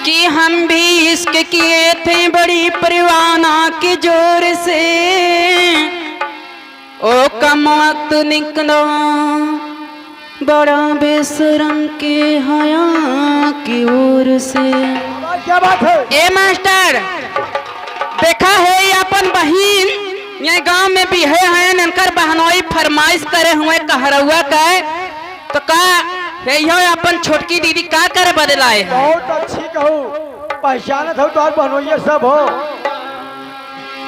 कि हम भी इश्क किए थे बड़ी परवाना के जोर से, ओ कम वक्त निकलो बड़ा बेशरम के हया की ओर से। क्या बात है? ए मास्टर, देखा है ये अपन बहिन ये गांव में भी है इनकर बहनोई फरमाइश करे हुए कहरउआ का, तो का यो अपन छोटकी दीदी का करे बदलाए है। बहुत अच्छी कहू, पहचानत हो तोहर बहनोइया सब हो।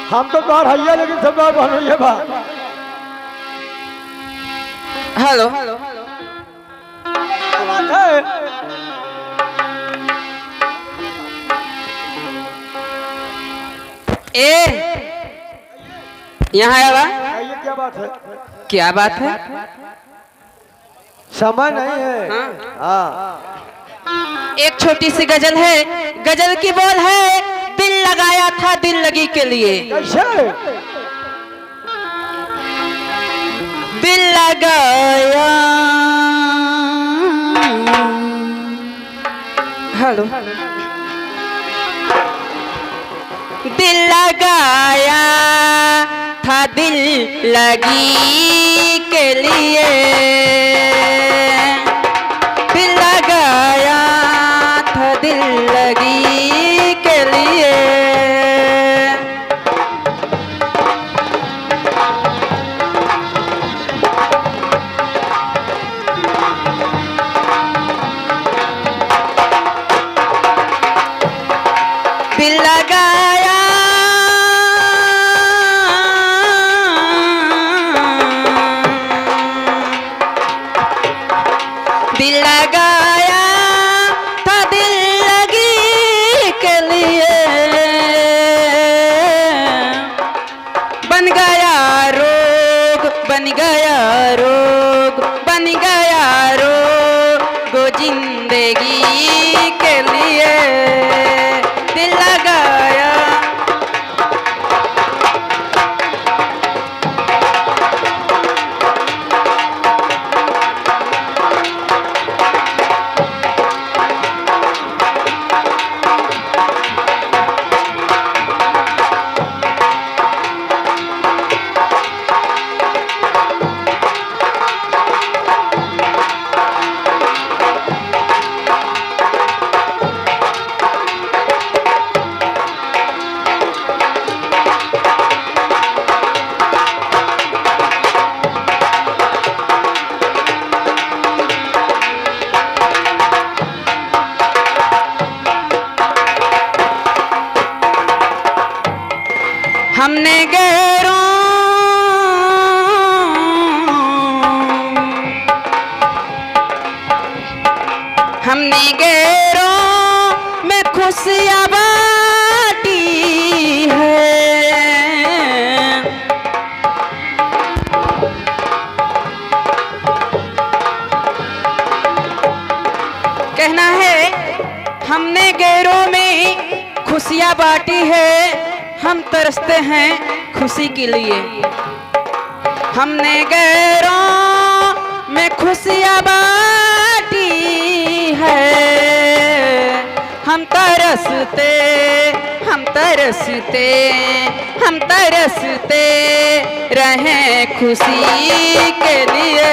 हम तो तोहर हैया लेकिन सब तोहर बहनोइया बा। हेलो क्या बात है? ए यहाँ आया बा? ये क्या बात है? क्या बात है? समय नहीं है। हाँ। एक छोटी सी गजल है, गजल की बोल है, दिल लगाया था दिल लगी के लिए। कैसे? दिल लगाया, हेलो, दिल लगाया था दिल लगी के लिए, दिल लगाया था दिल लगी के लिए। दिल लगाया दिल लगाया था दिल लगी के लिए, बन गया रोग बन गया रोग बन गया रोग जिंदगी के लिए, दिल लगाया। हमने गैरों में खुशियाँ बांटी है, कहना है हमने गैरों में खुशियाँ बांटी है, हम तरसते हैं खुशी के लिए। हमने गैरों में खुशियाँ बांटी है, हम तरसते हम तरसते हम तरसते रहें खुशी के लिए।